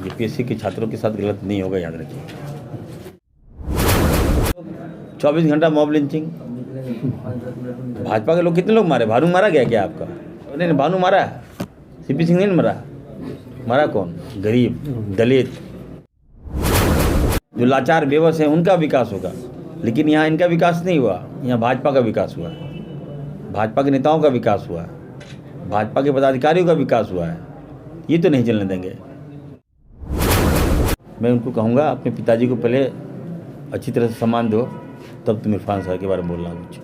UPSC के छात्रों के साथ गलत नहीं होगा, याद रखिए। 24 घंटा मॉब लिंचिंग। भाजपा के लोग कितने लोग मारे? भानु मारा गया क्या आपका? नहीं, भानु मारा, सीपी सिंह नहीं मारा। मारा कौन? गरीब, दलित, जो लाचार बेबस हैं, उनका विकास होगा। लेकिन यहाँ इनका विकास नहीं हुआ, यहाँ भाजपा का विकास हुआ है, भाजपा के नेताओं का विकास हुआ है, भाजपा के पदाधिकारियों का विकास हुआ है। ये तो नहीं चलने देंगे। मैं उनको कहूँगा अपने पिताजी को पहले अच्छी तरह से सम्मान दो, तब तुम इरफान सर के बारे में बोलना कुछ।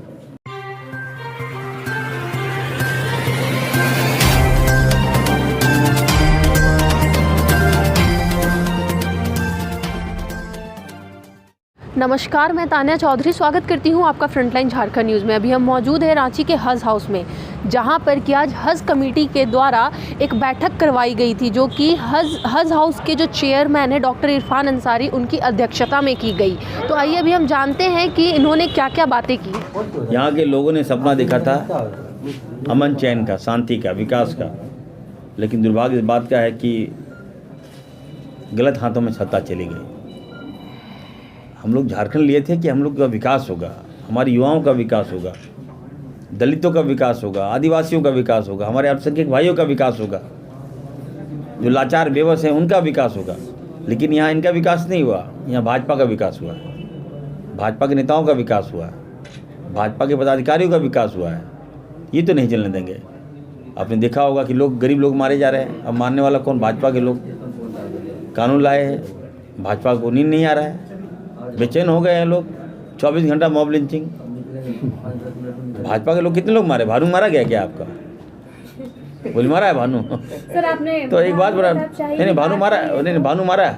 नमस्कार, मैं तान्या चौधरी स्वागत करती हूं आपका फ्रंटलाइन झारखंड न्यूज़ में। अभी हम मौजूद हैं रांची के हज हाउस में, जहां पर कि आज हज कमेटी के द्वारा एक बैठक करवाई गई थी, जो कि हज हाउस के जो चेयरमैन है डॉक्टर इरफान अंसारी, उनकी अध्यक्षता में की गई। तो आइए अभी हम जानते हैं कि इन्होंने क्या क्या बातें की। यहाँ के लोगों ने सपना देखा था अमन चैन का, शांति का, विकास का, लेकिन दुर्भाग्य इस बात का है कि गलत हाथों में सत्ता चली गई। हम लोग झारखंड लिए थे कि हम लोग का विकास होगा, हमारे युवाओं का विकास होगा, दलितों का विकास होगा, आदिवासियों का विकास होगा, हमारे अल्पसंख्यक भाइयों का विकास होगा, जो लाचार बेबस हैं उनका विकास होगा। लेकिन यहाँ इनका विकास नहीं हुआ, यहाँ भाजपा का विकास हुआ है, भाजपा के नेताओं का विकास हुआ है, भाजपा के पदाधिकारियों का विकास हुआ है। ये तो नहीं चलने देंगे। आपने देखा होगा कि गरीब लोग मारे जा रहे हैं। अब मारने वाला कौन? भाजपा के लोग। कानून लाए हैं, भाजपा को नींद नहीं आ रहा है, बेचैन हो गए हैं लोग। 24 घंटा मॉब लिंचिंग। भाजपा के लोग कितने लोग मारे? भानु मारा गया क्या आपका? बोल मारा है भानु? सर आपने तो एक बात बता, नहीं भानु मारा, नहीं भानु मारा,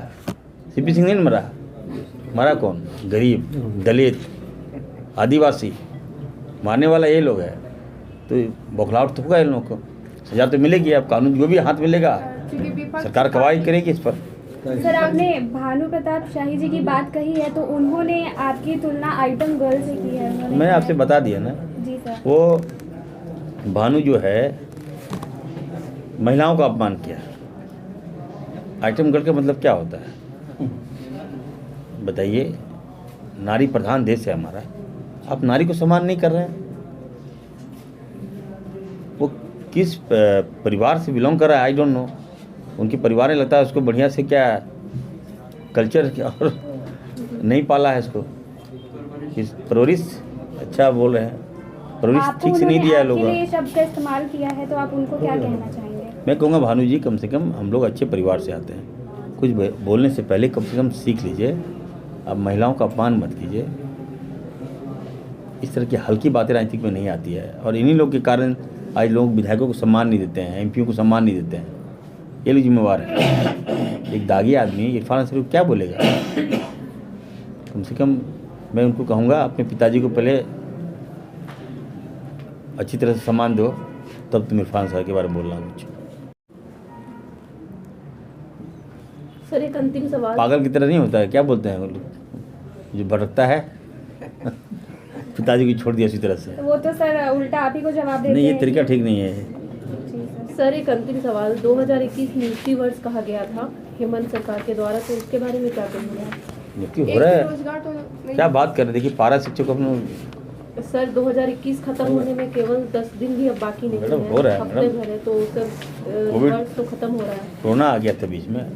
सीपी सिंह नहीं मारा। मारा कौन? गरीब, दलित, आदिवासी, मारने वाला ये लोग है। तो बौखलाहट तो होगा इन लोगों को, सजा तो मिलेगी। अब कानून जो भी हाथ मिलेगा, सरकार कार्रवाई करेगी इस पर। सर आपने भानु प्रताप शाही जी की बात कही है, तो उन्होंने आपकी तुलना आइटम गर्ल से की है। मैंने आपसे बता दिया ना। जी सर। वो भानु जो है महिलाओं का अपमान किया। आइटम गर्ल का मतलब क्या होता है बताइए? नारी प्रधान देश है हमारा, आप नारी को सम्मान नहीं कर रहे हैं। वो किस परिवार से बिलोंग कर रहा है आई डोंट नो। उनके परिवार में लगता है उसको बढ़िया से क्या कल्चर और नहीं पाला है इसको, इस परवरिश अच्छा बोल रहे हैं, परवरिश ठीक से नहीं दिया है लोगों को। ये शब्द का इस्तेमाल किया है, तो आप उनको क्या कहना चाहेंगे? मैं कहूँगा भानु जी, कम से कम हम लोग अच्छे परिवार से आते हैं, कुछ बोलने से पहले कम से कम सीख लीजिए। अब महिलाओं का अपमान मत कीजिए। इस तरह की हल्की बातें राजनीति में नहीं आती है, और इन्हीं लोग के कारण आज लोग विधायकों को सम्मान नहीं देते हैं, एमपीओ को सम्मान नहीं देते हैं। ये लोग जिम्मेवार है। एक दागी आदमी इरफान अंसारी को क्या बोलेगा? कम से कम मैं उनको कहूँगा अपने पिताजी को पहले अच्छी तरह से सम्मान दो, तब तुम इरफान सर के बारे में बोलना कुछ। सर एक अंतिम सवाल। पागल की तरह नहीं होता है, क्या बोलते हैं वो लोग, जो भटकता है पिताजी को छोड़ दिया इसी तरह से। वो तो सर उल्टा आप ही को जवाब देते हैं। नहीं, ये तरीका ठीक नहीं है। सर एक अंतिम सवाल, 2021 नियुक्ति वर्ष कहा गया था हेमंत सरकार के द्वारा, तो उसके बारे में क्या कहेंगे? नियुक्ति हो रहा है, क्या बात कर रहे? देखिए पारा शिक्षक अपने सर 2021 खत्म होने में केवल 10 दिन भी अब बाकी नहीं है, हो रहा है हफ्ते भर है, तो सर वर्ष तो खत्म हो रहा है। कोरोना आ गया था बीच में।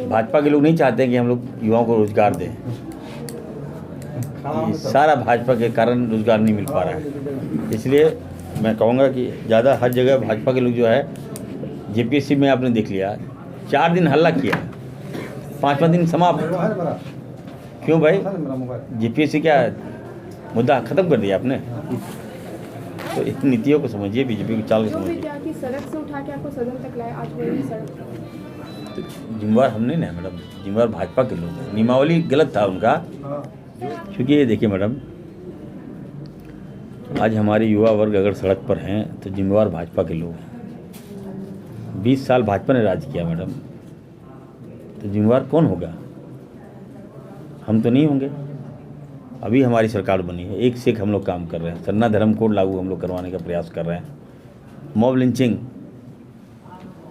भाजपा के लोग नहीं चाहते कि हम लोग युवाओं को रोजगार दें। ये सारा भाजपा के कारण रोजगार नहीं मिल पा रहा है। इसलिए मैं कहूँगा कि ज़्यादा हर जगह भाजपा के लोग जो है, जेपीएससी में आपने देख लिया 4 दिन हल्ला किया, 5वां दिन समाप्त। क्यों भाई? जेपीएससी क्या मुद्दा खत्म कर दिया आपने? तो इन नीतियों को समझिए, बीजेपी की चाल को समझिए। सड़क से उठा के आपको सदन तक लाए, आज वही सड़क। तो जिम्मेवार हम नहीं ना मैडम, जिम्मेवार भाजपा के लोग हैं। नियमावली गलत था उनका। क्योंकि ये देखिए मैडम, आज हमारे युवा वर्ग अगर सड़क पर हैं तो जिम्मेवार भाजपा के लोग हैं। 20 साल भाजपा ने राज किया मैडम, तो जिम्मेवार कौन होगा? हम तो नहीं होंगे। अभी हमारी सरकार बनी है, एक से एक हम लोग काम कर रहे हैं। सरना धर्म कोड लागू हम लोग करवाने का प्रयास कर रहे हैं। मॉब लिंचिंग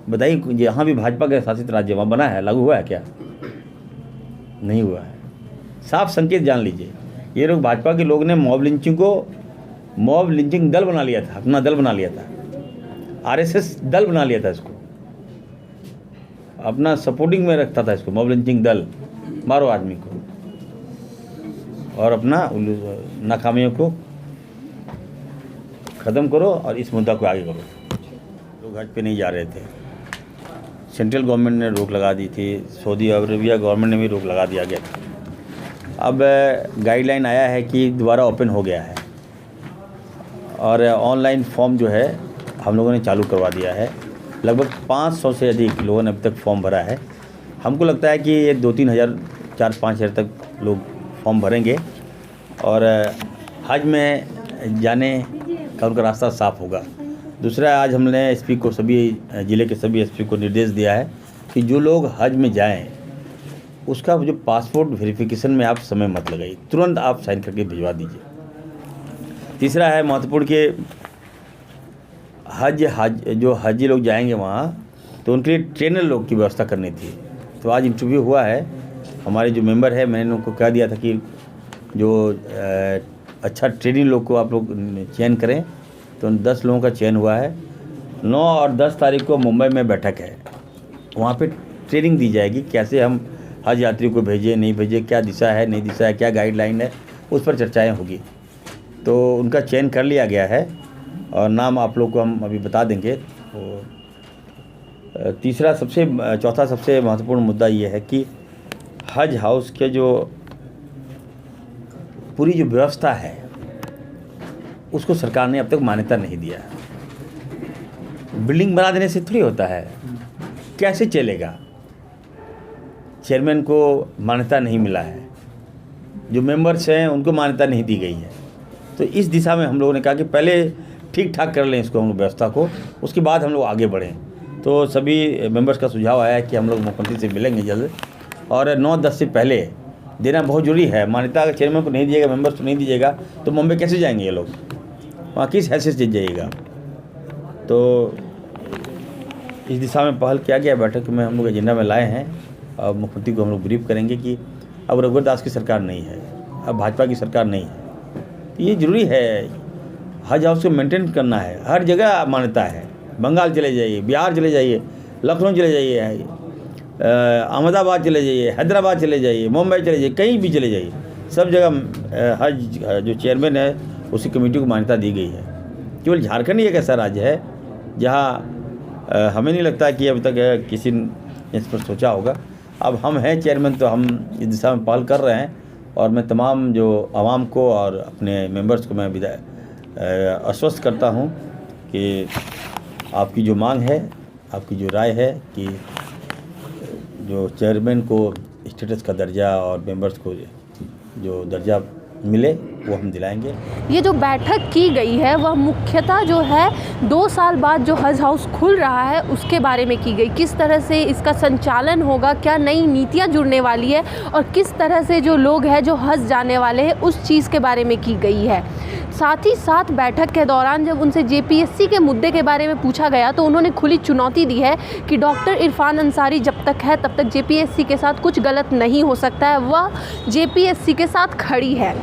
बताइए, यहाँ भी भाजपा के शासित राज्य वहाँ बना है, लागू हुआ है क्या? नहीं हुआ है। साफ संकेत जान लीजिए, ये लोग भाजपा के लोग ने मॉब लिंचिंग दल बना लिया था, अपना दल बना लिया था, आरएसएस दल बना लिया था, इसको अपना सपोर्टिंग में रखता था, इसको मॉब लिंचिंग दल। मारो आदमी को और अपना नाकामियों को ख़त्म करो और इस मुद्दा को आगे करो। लोग हज पे नहीं जा रहे थे, सेंट्रल गवर्नमेंट ने रोक लगा दी थी, सऊदी अरबिया गवर्नमेंट ने भी रोक लगा दिया गया था। अब गाइडलाइन आया है कि दोबारा ओपन हो गया है और ऑनलाइन फॉर्म जो है हम लोगों ने चालू करवा दिया है। लगभग 500 से अधिक लोगों ने अब तक फॉर्म भरा है। हमको लगता है कि ये 2-3 हज़ार 4-5 हज़ार तक लोग फॉर्म भरेंगे और हज में जाने का उनका रास्ता साफ होगा। दूसरा, आज हमने एसपी को, सभी ज़िले के सभी एसपी को निर्देश दिया है कि जो लोग हज में जाएं उसका जो पासपोर्ट वेरिफिकेशन में आप समय मत लगाइए, तुरंत आप साइन करके भिजवा दीजिए। तीसरा है महत्वपूर्ण कि जो हज लोग जाएंगे वहाँ, तो उनके लिए ट्रेनर लोग की व्यवस्था करनी थी। तो आज इंटरव्यू हुआ है, हमारे जो मेंबर है, मैंने उनको कह दिया था कि जो अच्छा ट्रेनिंग लोग को आप लोग चयन करें, तो 10 लोगों का चयन हुआ है। 9 और 10 तारीख को मुंबई में बैठक है, वहाँ पे ट्रेनिंग दी जाएगी, कैसे हम हज यात्री को भेजें, नहीं भेजें, क्या दिशा है, नहीं दिशा है, क्या गाइडलाइन है, उस पर चर्चाएँ होगी। तो उनका चयन कर लिया गया है और नाम आप लोग को हम अभी बता देंगे। तो चौथा सबसे महत्वपूर्ण मुद्दा ये है कि हज हाउस के जो पूरी जो व्यवस्था है उसको सरकार ने अब तक मान्यता नहीं दिया है। बिल्डिंग बना देने से थोड़ी होता है, कैसे चलेगा? चेयरमैन को मान्यता नहीं मिला है, जो मेंबर्स हैं उनको मान्यता नहीं दी गई है। तो इस दिशा में हम लोगों ने कहा कि पहले ठीक ठाक कर लें इसको, हम लोग व्यवस्था को, उसके बाद हम लोग आगे बढ़ें। तो सभी मेंबर्स का सुझाव आया है कि हम लोग मुख्यमंत्री से मिलेंगे जल्द, और 9-10 से पहले देना बहुत जरूरी है। मान्यता अगर चेयरमैन को नहीं दीजिएगा, मेंबर्स को नहीं दीजिएगा, तो मुंबई कैसे जाएंगे ये लोग, वहाँ किस हैसियत से जाइएगा? तो इस दिशा में पहल किया गया। बैठक में हम लोग एजेंडा में लाए हैं और मुख्यमंत्री को हम लोग ब्रीफ करेंगे कि अब रघुवर दास की सरकार नहीं है, अब भाजपा की सरकार नहीं है। तो ये ज़रूरी है, हज हाउस को मेंटेन करना है। हर जगह मान्यता है, बंगाल चले जाइए, बिहार चले जाइए, लखनऊ चले जाइए, अहमदाबाद चले जाइए, हैदराबाद चले जाइए, मुंबई चले जाइए, कहीं भी चले जाइए, सब जगह हज जो चेयरमैन है उसी कमेटी को मान्यता दी गई है। केवल झारखंड ही एक ऐसा राज्य है जहाँ हमें नहीं लगता कि अभी तक किसी ने इस पर सोचा होगा। अब हम हैं चेयरमैन, तो हम इस दिशा में पहल कर रहे हैं और मैं तमाम जो आवाम को और अपने मेंबर्स को मैं आश्वस्त करता हूं कि आपकी जो मांग है, आपकी जो राय है कि जो चेयरमैन को स्टेटस का दर्जा और मेंबर्स को जो दर्जा मिले वो हम दिलाएंगे। ये जो बैठक की गई है वह मुख्यतः जो है 2 साल बाद जो हज हाउस खुल रहा है उसके बारे में की गई। किस तरह से इसका संचालन होगा, क्या नई नीतियां जुड़ने वाली है और किस तरह से जो लोग हैं जो हज जाने वाले हैं उस चीज़ के बारे में की गई है। साथ ही साथ बैठक के दौरान जब उनसे जेपीएससी के मुद्दे के बारे में पूछा गया तो उन्होंने खुली चुनौती दी है कि डॉक्टर इरफान अंसारी जब तक है तब तक जेपीएससी के साथ कुछ गलत नहीं हो सकता है, वह जेपीएससी के साथ खड़ी है।